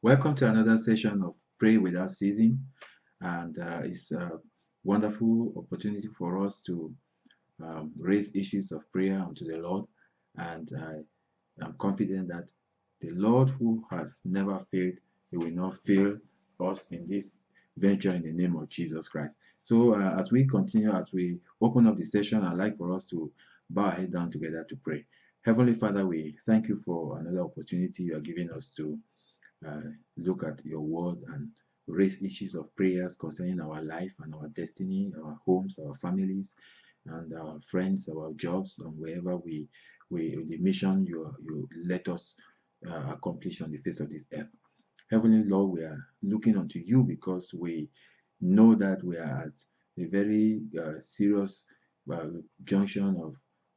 Welcome to another session of Pray Without Ceasing, and it's a wonderful opportunity for us to raise issues of prayer unto the Lord. And I am confident that the Lord, who has never failed, He will not fail us in this venture in the name of Jesus Christ. So, as we continue, as we open up the session, I'd like for us to bow our head down together to pray. Heavenly Father, we thank you for another opportunity you are giving us to uh, look at your word and raise issues of prayers concerning our life and our destiny, our homes, our families, and our friends, our jobs, and wherever we the mission you let us accomplish on the face of this earth. Heavenly Lord, we are looking unto you because we know that we are at a very serious uh, junction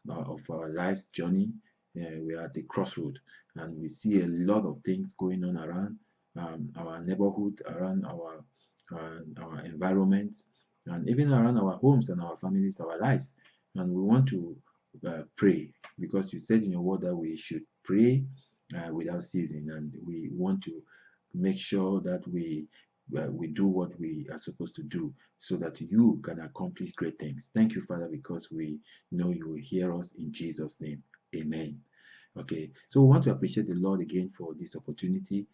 of our life's journey. We are at the crossroad, and we see a lot of things going on around our neighborhood, around our environments, and even around our homes and our families, our lives. And we want to pray because you said in your word that we should pray without ceasing, and we want to make sure that we do what we are supposed to do so that you can accomplish great things. Thank you, Father, because we know you will hear us in Jesus' name. Amen. Okay, so we want to appreciate the Lord again for this opportunity.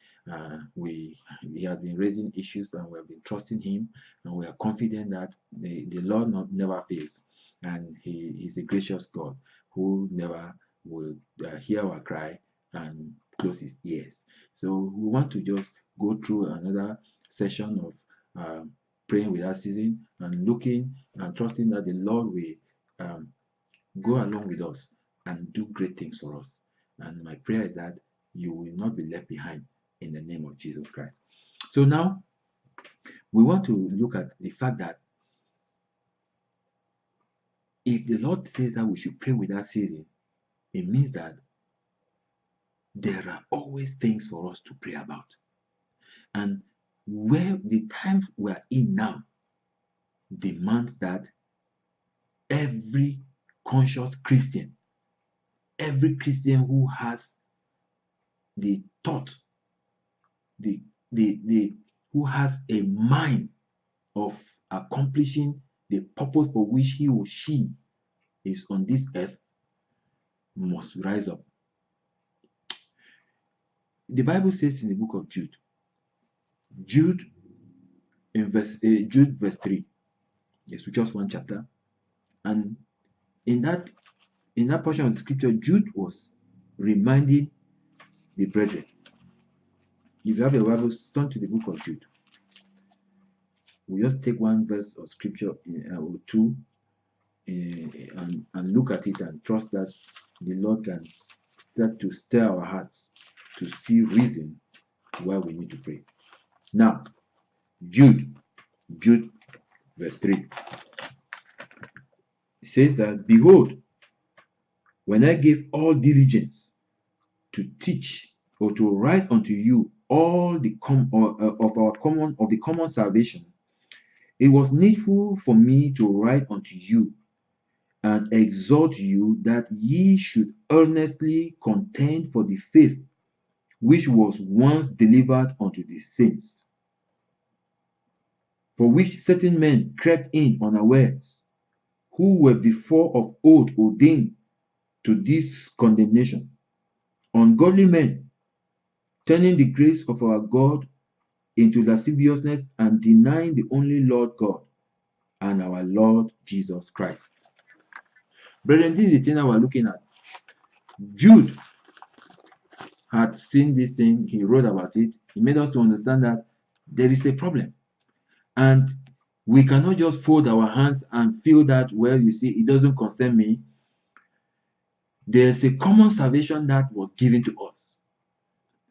He has been raising issues and we have been trusting Him, and we are confident that the Lord never fails, and He is a gracious God who never will hear our cry and close His ears. So we want to just go through another session of praying without ceasing and looking and trusting that the Lord will um, go along with us and do great things for us. And my prayer is that you will not be left behind in the name of Jesus Christ. So now we want to look at the fact that if the Lord says that we should pray without ceasing, it means that there are always things for us to pray about. And where the time we are in now demands that every conscious Christian, every Christian who has the thought, the who has a mind of accomplishing the purpose for which he or she is on this earth must rise up. The Bible says in the book of Jude Jude verse 3. It's just one chapter, and in that portion of the scripture, Jude was reminding the brethren. If you have your Bible, turn to the book of Jude. We just take one verse of scripture or two and look at it and trust that the Lord can start to stir our hearts to see reason why we need to pray. Now, Jude verse 3. It says that, behold, when I gave all diligence to teach or to write unto you all the common salvation, it was needful for me to write unto you and exhort you that ye should earnestly contend for the faith which was once delivered unto the saints, for which certain men crept in unawares, who were before of old ordained to this condemnation, ungodly men, turning the grace of our God into lasciviousness and denying the only Lord God and our Lord Jesus Christ. Brethren, this is the thing that we're looking at. Jude had seen this thing, he wrote about it, he made us to understand that there is a problem. And we cannot just fold our hands and feel that, well, you see, it doesn't concern me. There's a common salvation that was given to us.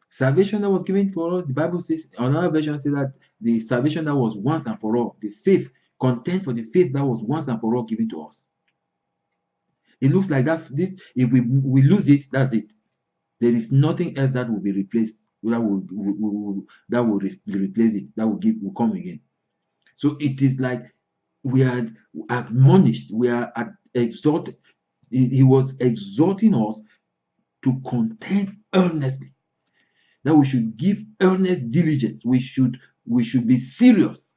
Salvation that was given for us, the Bible says, another version says that the salvation that was once and for all, the faith, content for the faith that was once and for all given to us. It looks like that this, if we lose it, that's it. There is nothing else that will be replaced, that will replace it, that will come again. So it is like we are admonished, we are exhorted. He was exhorting us to contend earnestly. that we should give earnest diligence. We should be serious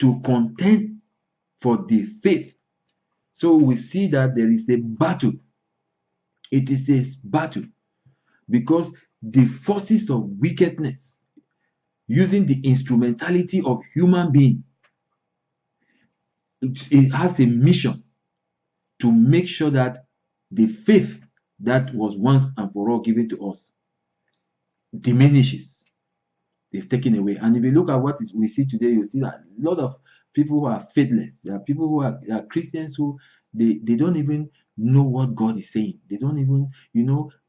to contend for the faith. So we see that there is a battle. It is a battle because the forces of wickedness, using the instrumentality of human beings, it has a mission to make sure that the faith that was once and for all given to us diminishes, is taken away. And if you look at what we see today, you see that a lot of people who are faithless, there are people who are Christians who they don't even know what God is saying. They don't even,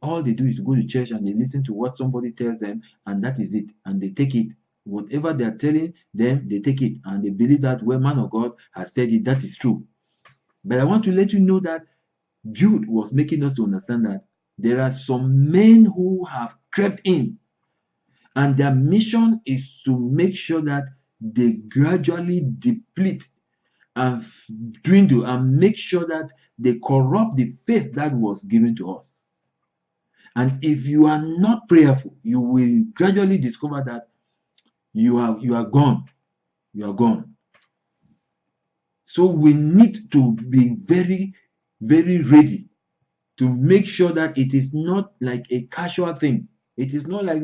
all they do is to go to church and they listen to what somebody tells them, and that is it. And they take it. Whatever they are telling them, they take it. And they believe that, well, man of God has said it, that is true. But I want to let you know that Jude was making us to understand that there are some men who have crept in, and their mission is to make sure that they gradually deplete and dwindle and make sure that they corrupt the faith that was given to us. And if you are not prayerful, you will gradually discover that you are gone. You are gone. So we need to be very, very ready to make sure that it is not like a casual thing. It is not like,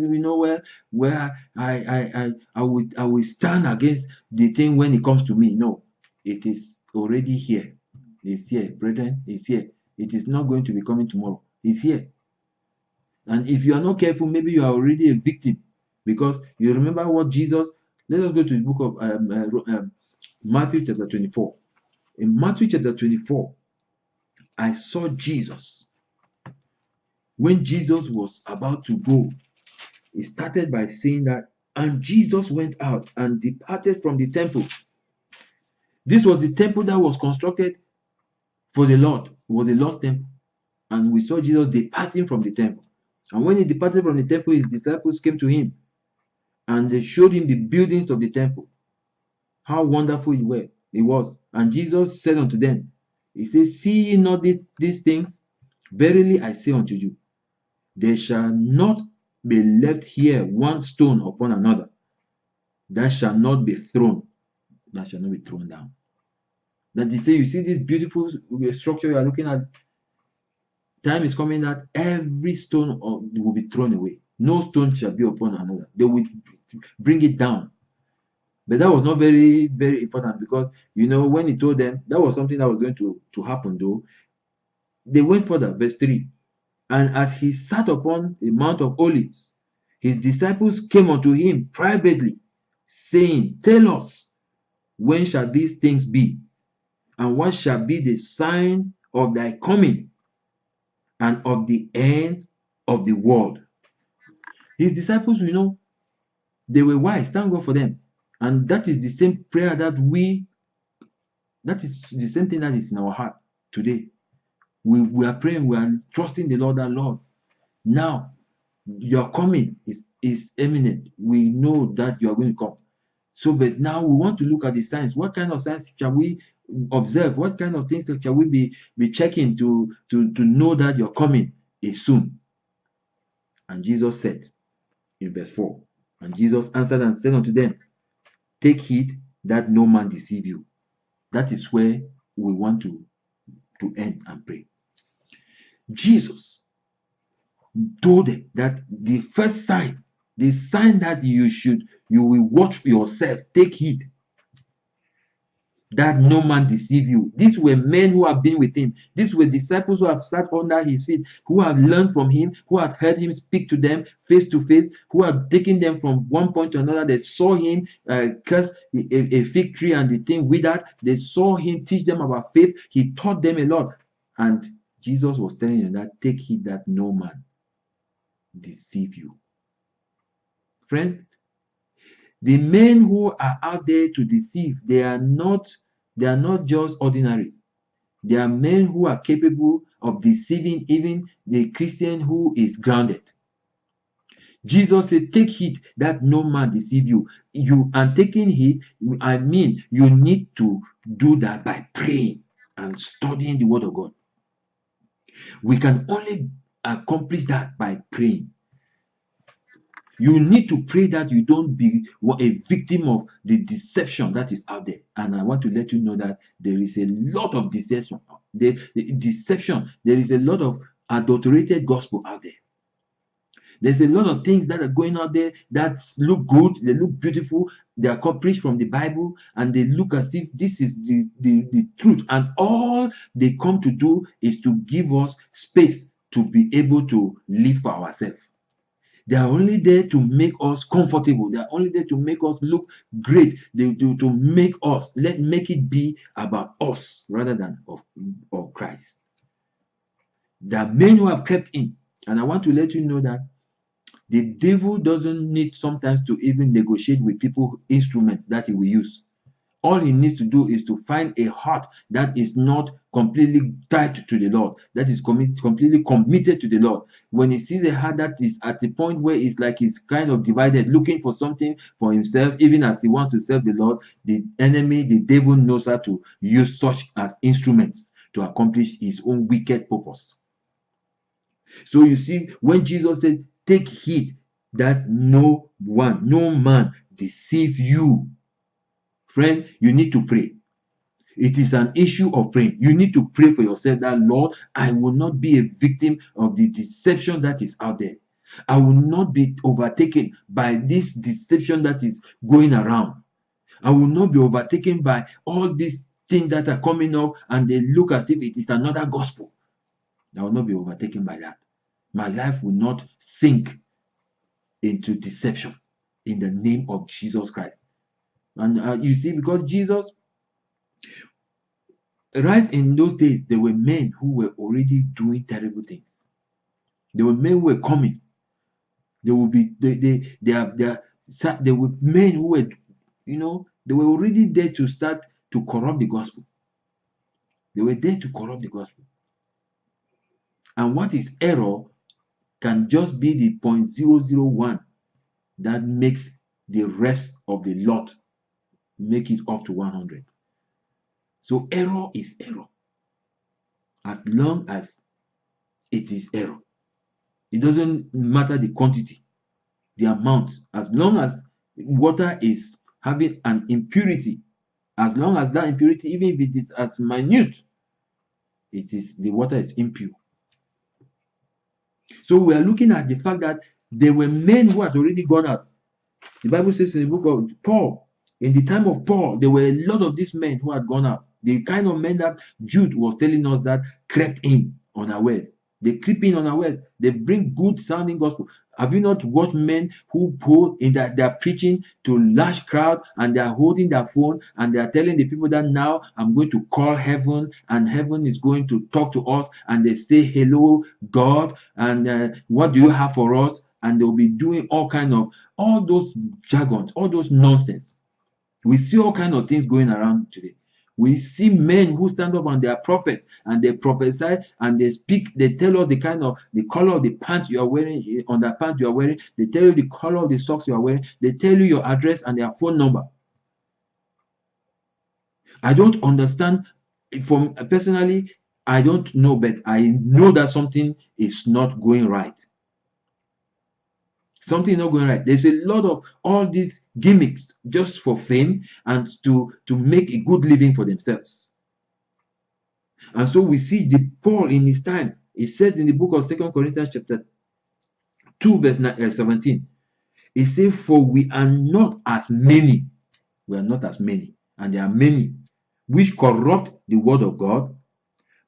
where I will stand against the thing when it comes to me. No, it is already here. It's here, brethren. It's here. It is not going to be coming tomorrow. It's here. And if you are not careful, maybe you are already a victim, because you remember what Jesus. Let us go to the book of Matthew chapter 24. In Matthew chapter 24, I saw Jesus. When Jesus was about to go, he started by saying that, and Jesus went out and departed from the temple. This was the temple that was constructed for the Lord. It was the Lord's temple. And we saw Jesus departing from the temple. And when he departed from the temple, his disciples came to him and they showed him the buildings of the temple, how wonderful it was. And Jesus said unto them, he says, see ye not these things? Verily I say unto you, there shall not be left here one stone upon another that shall not be thrown down. That he say, you see this beautiful structure you are looking at, time is coming that every stone will be thrown away. No stone shall be upon another. They will bring it down. But that was not very, very important, because when he told them, that was something that was going to happen though. They went further, verse 3. And as he sat upon the Mount of Olives, his disciples came unto him privately, saying, tell us, when shall these things be? And what shall be the sign of thy coming and of the end of the world? His disciples, they were wise. Thank God for them. And that is the same prayer that is the same thing that is in our heart today. We are praying, we are trusting the Lord, that Lord, now your coming is imminent. We know that you are going to come. So, but now we want to look at the signs. What kind of signs shall we observe? What kind of things shall we be checking to know that your coming is soon? And Jesus said in verse 4, and Jesus answered and said unto them, take heed that no man deceive you. That is where we want to end and pray. Jesus told them that the first sign, the sign that you will watch for yourself, take heed that no man deceive you. These were men who have been with him. These were disciples who have sat under his feet, who have learned from him, who had heard him speak to them face to face, who had taken them from one point to another. They saw him curse a fig tree and the thing withered. They saw him teach them about faith. He taught them a lot. And Jesus was telling them that, take heed that no man deceive you. Friend, the men who are out there to deceive, they are not just ordinary. They are men who are capable of deceiving even the Christian who is grounded. Jesus said, take heed that no man deceive you. And taking heed, I mean, you need to do that by praying and studying the word of God. We can only accomplish that by praying. You need to pray that you don't be a victim of the deception that is out there. And I want to let you know that there is a lot of deception. Deception. There is a lot of adulterated gospel out there. There's a lot of things that are going out there that look good, they look beautiful, they are preached from the Bible, and they look as if this is the truth. And all they come to do is to give us space to be able to live for ourselves. They are only there to make us comfortable. They are only there to make us look great. To make it be about us rather than of Christ. There are men who have crept in, and I want to let you know that the devil doesn't need sometimes to even negotiate with people instruments that he will use. All he needs to do is to find a heart that is not completely tied to the Lord, that is completely committed to the Lord. When he sees a heart that is at a point where it's like he's kind of divided, looking for something for himself, even as he wants to serve the Lord, the enemy, the devil, knows how to use such as instruments to accomplish his own wicked purpose. So you see, when Jesus said, take heed that no man deceive you. Friend, you need to pray. It is an issue of praying. You need to pray for yourself that, Lord, I will not be a victim of the deception that is out there. I will not be overtaken by this deception that is going around. I will not be overtaken by all these things that are coming up and they look as if it is another gospel. I will not be overtaken by that. My life will not sink into deception in the name of Jesus Christ. And you see, because Jesus, right in those days, there were men who were already doing terrible things. There were men who were coming. There will be there were men who were, they were already there to start to corrupt the gospel. They were there to corrupt the gospel. And what is error can just be the 0.001 that makes the rest of the lot make it up to 100. So error is error. As long as it is error, it doesn't matter the quantity, the amount. As long as water is having an impurity, as long as that impurity, even if it is as minute, the water is impure. So we are looking at the fact that there were men who had already gone out. The Bible says in the book of Paul, in the time of Paul, there were a lot of these men who had gone out. The kind of men that Jude was telling us that crept in unawares. They creep in unawares. They bring good sounding gospel. Have you not watched men who hold in that they are preaching to large crowd and they are holding their phone and they are telling the people that now I'm going to call heaven and heaven is going to talk to us, and they say, hello God, and what do you have for us? And they'll be doing all those jargons, all those nonsense. We see all kinds of things going around today. We see men who stand up and they are prophets and they prophesy and they speak. They tell us the color of the pants you are wearing, on the pants you are wearing. They tell you the color of the socks you are wearing. They tell you your address and their phone number. I don't understand. Personally, I don't know, but I know that something is not going right. Something not going right. There's a lot of all these gimmicks just for fame and to make a good living for themselves. And so we see Paul in his time. It says in the book of 2 Corinthians chapter 2 verse 17. It says, for we are not as many. We are not as many. And there are many which corrupt the word of God.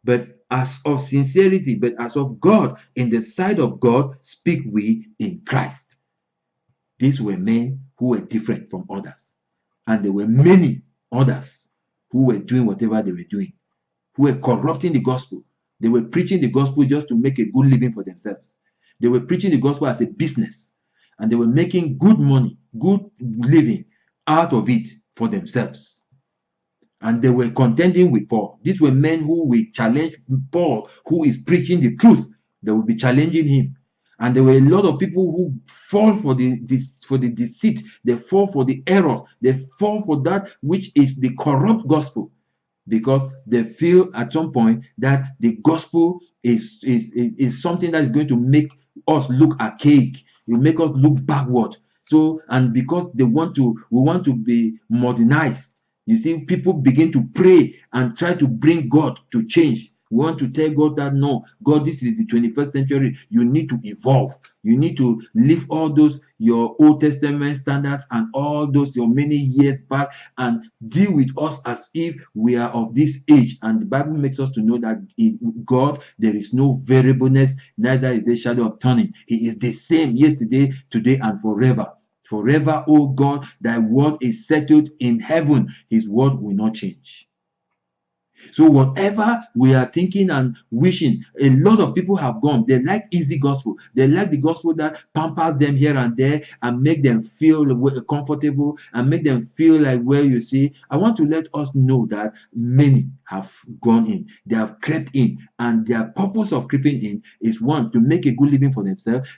But as of sincerity, but as of God, in the sight of God, speak we in Christ. These were men who were different from others. And there were many others who were doing whatever they were doing, who were corrupting the gospel. They were preaching the gospel just to make a good living for themselves. They were preaching the gospel as a business. And they were making good money, good living out of it for themselves. And they were contending with Paul. These were men who will challenge Paul, who is preaching the truth. They will be challenging him. And there were a lot of people who fall for the deceit. They fall for the errors. They fall for that which is the corrupt gospel, because they feel at some point that the gospel is something that is going to make us look archaic. It will make us look backward. So, and because we want to be modernized. You see, people begin to pray and try to bring God to change. We want to tell God that no, God, this is the 21st century. You need to evolve. You need to leave all those your Old Testament standards and all those your many years back and deal with us as if we are of this age. And the Bible makes us to know that in God there is no variableness, neither is there shadow of turning. He is the same yesterday, today, and forever. Forever, O God, thy word is settled in heaven. His word will not change. So whatever we are thinking and wishing, a lot of people have gone. They like easy gospel. They like the gospel that pampers them here and there and make them feel comfortable and make them feel like, well, you see, I want to let us know that many have gone in. They have crept in, and their purpose of creeping in is, one, to make a good living for themselves.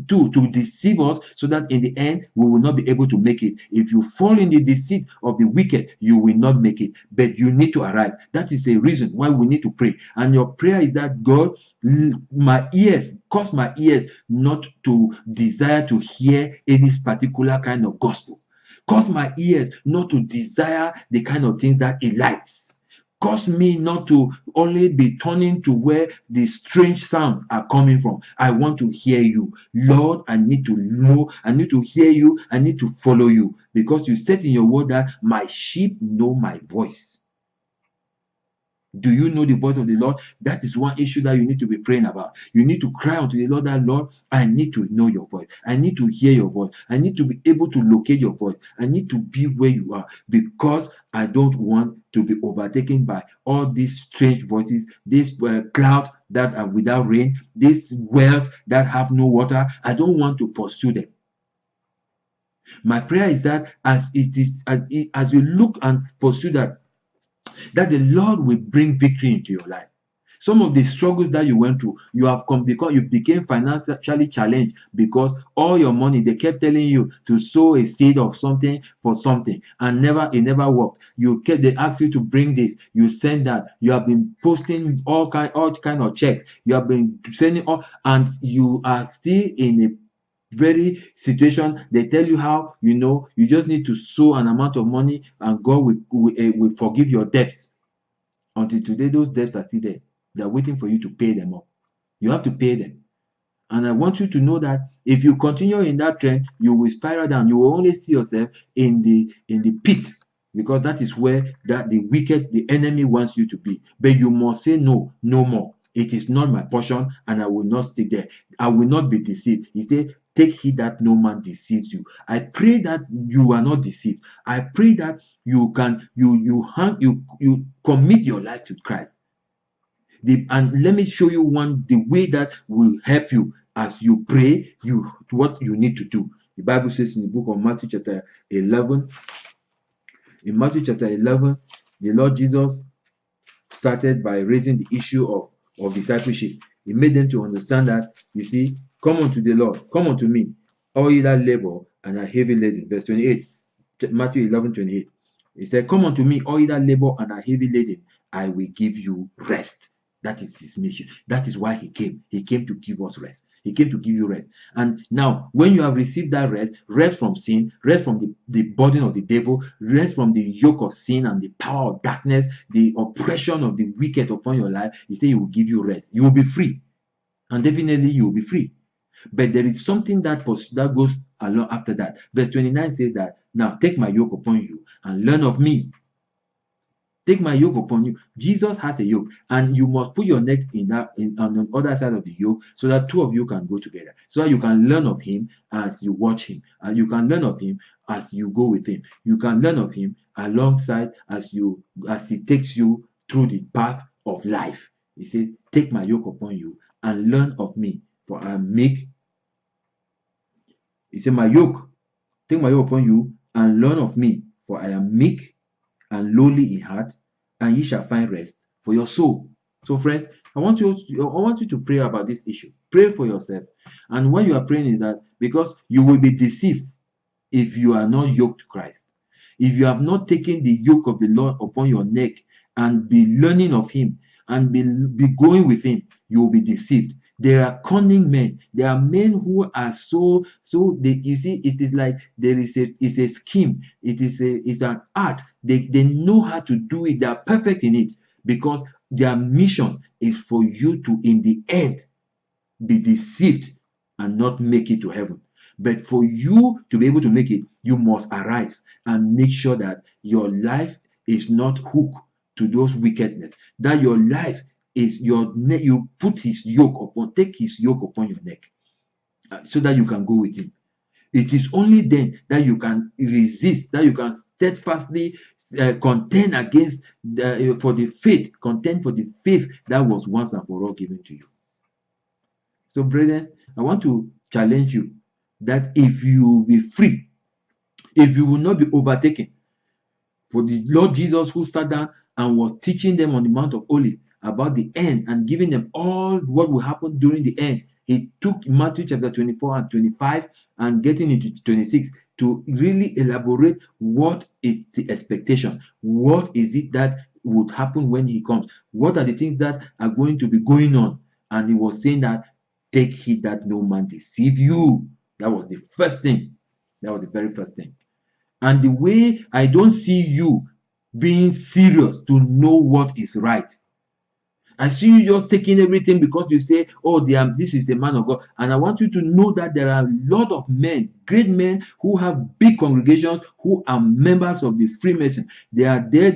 Two, to deceive us so that in the end we will not be able to make it. If you fall in the deceit of the wicked, you will not make it. But you need to arise. That is a reason why we need to pray. And your prayer is that, God, cause my ears not to desire to hear any particular kind of gospel. Cause my ears not to desire the kind of things that it likes. Cause me not to only be turning to where the strange sounds are coming from. I want to hear you. Lord, I need to know, I need to hear you, I need to follow you. Because you said in your word that my sheep know my voice. Do you know the voice of the Lord? That is one issue that you need to be praying about. You need to cry unto the Lord that, Lord, I need to know your voice. I need to hear your voice. I need to be able to locate your voice. I need to be where you are, because I don't want to be overtaken by all these strange voices, these clouds that are without rain, these wells that have no water. I don't want to pursue them. My prayer is that as you look and pursue that the Lord will bring victory into your life. Some of the struggles that you went through, you have come because you became financially challenged because all your money, they kept telling you to sow a seed of something for something, and it never worked. They asked you to bring this, you send that. You have been posting all kind of checks. You have been sending all, and you are still in a very situation. They tell you how, you just need to sow an amount of money and God will forgive your debts. Until today, those debts are still there. They're waiting for you to pay them up. You have to pay them. And I want you to know that if you continue in that trend, you will spiral down. You will only see yourself in the pit, because that is where the enemy wants you to be. But you must say no more. It is not my portion, and I will not stay there. I will not be deceived. He said, take heed that no man deceives you. I pray that you are not deceived. I pray that you commit your life to Christ. And let me show you the way that will help you as you pray, what you need to do. The Bible says in the book of Matthew chapter 11, in Matthew chapter 11, the Lord Jesus started by raising the issue of discipleship. He made them to understand that, you see, come unto the Lord, come unto me, all ye that labor and are heavy laden. Verse 28, Matthew 11:28. He said, come unto me, all ye that labor and are heavy laden, I will give you rest. That is his mission. That is why he came. He came to give us rest. He came to give you rest. And now, when you have received that rest from sin, rest from the burden of the devil, rest from the yoke of sin and the power of darkness, the oppression of the wicked upon your life, he said he will give you rest. You will be free. And definitely you will be free. But there is something that goes along after that. Verse 29 says that, now take my yoke upon you and learn of me. Take my yoke upon you. Jesus has a yoke, and you must put your neck on the other side of the yoke, so that two of you can go together, so that you can learn of him as you watch him, and you can learn of him as you go with him. You can learn of him alongside as he takes you through the path of life. He says, take my yoke upon you and learn of me, for I am meek. He said, take my yoke upon you and learn of me, for I am meek and lowly in heart, and ye shall find rest for your soul. So friends, I want you to pray about this issue. Pray for yourself. And what you are praying is that, because you will be deceived if you are not yoked to Christ. If you have not taken the yoke of the Lord upon your neck and be learning of him and be going with him, you will be deceived. There are cunning men. There are men who are you see, it is like there is a scheme. It's an art. They know how to do it. They are perfect in it, because their mission is for you to, in the end, be deceived and not make it to heaven. But for you to be able to make it, you must arise and make sure that your life is not hooked to those wickedness. That your life is your neck. You put his yoke upon, take his yoke upon your neck, so that you can go with him. It is only then that you can resist, that you can steadfastly contend against for the faith, contend for the faith that was once and for all given to you. So, brethren, I want to challenge you that if you will be free, if you will not be overtaken, for the Lord Jesus, who sat down and was teaching them on the Mount of Olives about the end and giving them all what will happen during the end, he took Matthew chapter 24 and 25 and getting into 26 to really elaborate what is the expectation. What is it that would happen when he comes? What are the things that are going to be going on? And he was saying that, take heed that no man deceive you. That was the first thing. That was the very first thing. And the way I don't see you being serious to know what is right. I see you just taking everything because you say, oh, this is a man of God. And I want you to know that there are a lot of men, great men, who have big congregations, who are members of the Freemason. They are there,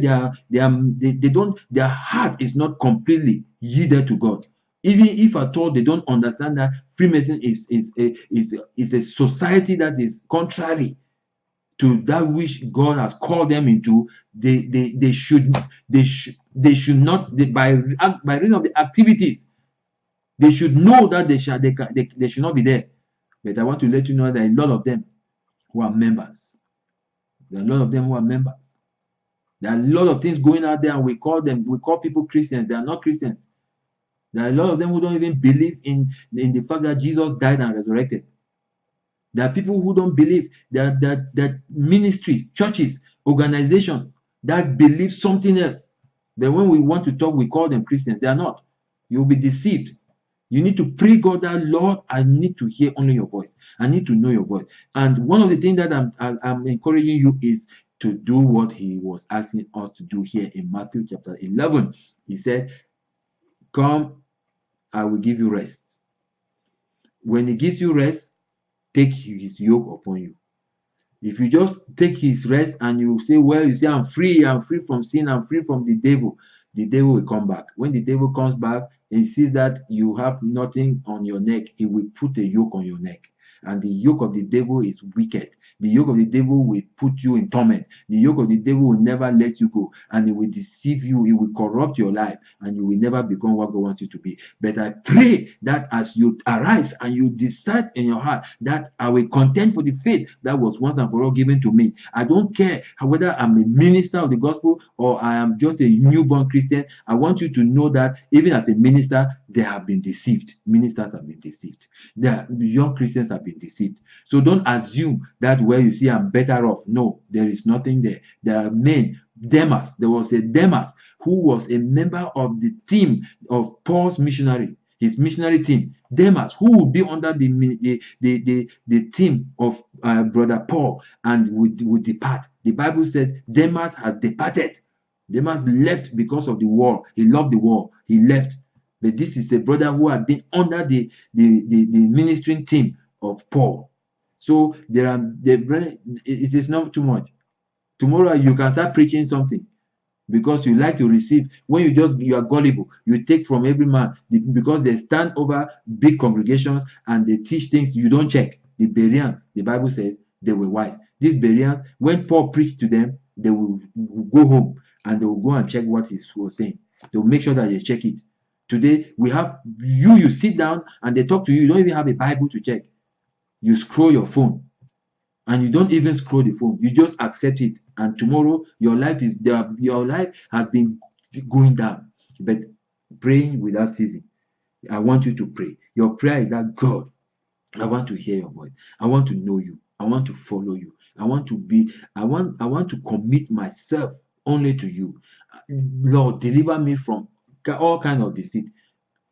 their heart is not completely yielded to God. Even if at all they don't understand that Freemason is a society that is contrary to that which God has called them into, they should not, by reason of the activities, they should know that they should not be there. But I want to let you know that a lot of them who are members. There are a lot of them who are members. There are a lot of things going out there, and we call people Christians. They are not Christians. There are a lot of them who don't even believe in the fact that Jesus died and resurrected. There are people who don't believe that ministries, churches, organizations that believe something else. But when we want to talk, we call them Christians. They are not. You'll be deceived. You need to pray God that, Lord, I need to hear only your voice. I need to know your voice. And one of the things that I'm encouraging you is to do what he was asking us to do here in Matthew chapter 11. He said, come, I will give you rest. When he gives you rest, take his yoke upon you. If you just take his rest and you say, well, you say, I'm free from sin, I'm free from the devil will come back. When the devil comes back and he sees that you have nothing on your neck, he will put a yoke on your neck. And the yoke of the devil is wicked. The yoke of the devil will put you in torment. The yoke of the devil will never let you go, and it will deceive you. It will corrupt your life, and you will never become what God wants you to be. But I pray that as you arise and you decide in your heart that I will contend for the faith that was once and for all given to me. I don't care whether I'm a minister of the gospel or I am just a newborn Christian. I want you to know that even as a minister, they have been deceived. Ministers have been deceived. The young Christians have been deceived. So don't assume that where you see I'm better off. No, there is nothing there. There are men. Demas, there was a Demas who was a member of the team of Paul's missionary, his missionary team. Demas, who would be under the team of brother Paul and would depart. The Bible said Demas has departed. Demas left because of the war. He loved the war. He left. But this is a brother who had been under the ministering team of Paul. So it is not too much. Tomorrow you can start preaching something because you like to receive. When you are gullible, you take from every man because they stand over big congregations and they teach things you don't check. The Bereans, the Bible says they were wise. These Bereans, when Paul preached to them, they will go home and they will go and check what he was saying. They will make sure that they check it. Today we have you sit down and they talk to you. You don't even have a Bible to check. You scroll your phone. And you don't even scroll the phone. You just accept it. And tomorrow, your life has been going down. But praying without ceasing. I want you to pray. Your prayer is that, God, I want to hear your voice. I want to know you. I want to follow you. I want to commit myself only to you. Lord, deliver me from all kinds of deceit.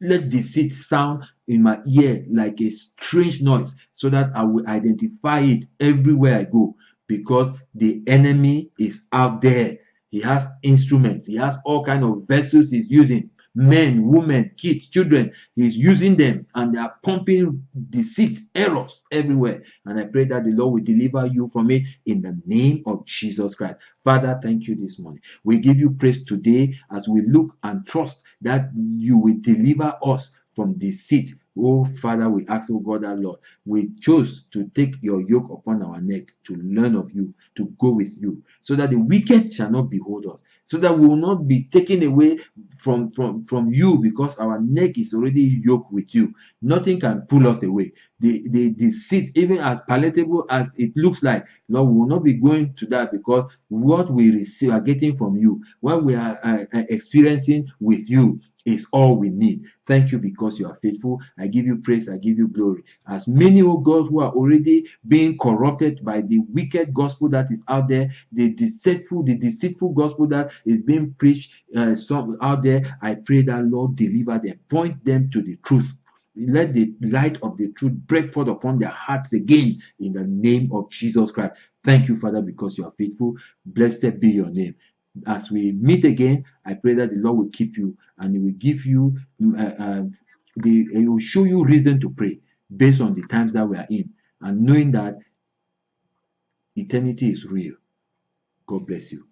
Let deceit sound in my ear like a strange noise, so that I will identify it everywhere I go, because the enemy is out there. He has instruments, he has all kind of vessels he's using, men, women, kids, children. He's using them, and they are pumping deceit, errors everywhere. And I pray that the Lord will deliver you from it in the name of Jesus Christ. Father, thank you this morning. We give you praise today as we look and trust that you will deliver us from deceit. Oh Father, we ask, oh God, our Lord, we chose to take your yoke upon our neck, to learn of you, to go with you, so that the wicked shall not behold us, so that we will not be taken away from you, because our neck is already yoked with you. Nothing can pull us away. The deceit, even as palatable as it looks like, Lord, we will not be going to that, because what we receive are getting from you, what we are experiencing with you is all we need. Thank you, because you are faithful. I give you praise, I give you glory. As many, oh God, who are already being corrupted by the wicked gospel that is out there, the deceitful gospel that is being preached some out there, I pray that, Lord, deliver them, point them to the truth. Let the light of the truth break forth upon their hearts again in the name of Jesus Christ. Thank you, Father, because you are faithful. Blessed be your name. As we meet again, I pray that the Lord will keep you, and He will give you He will show you reason to pray based on the times that we are in, and knowing that eternity is real. God bless you.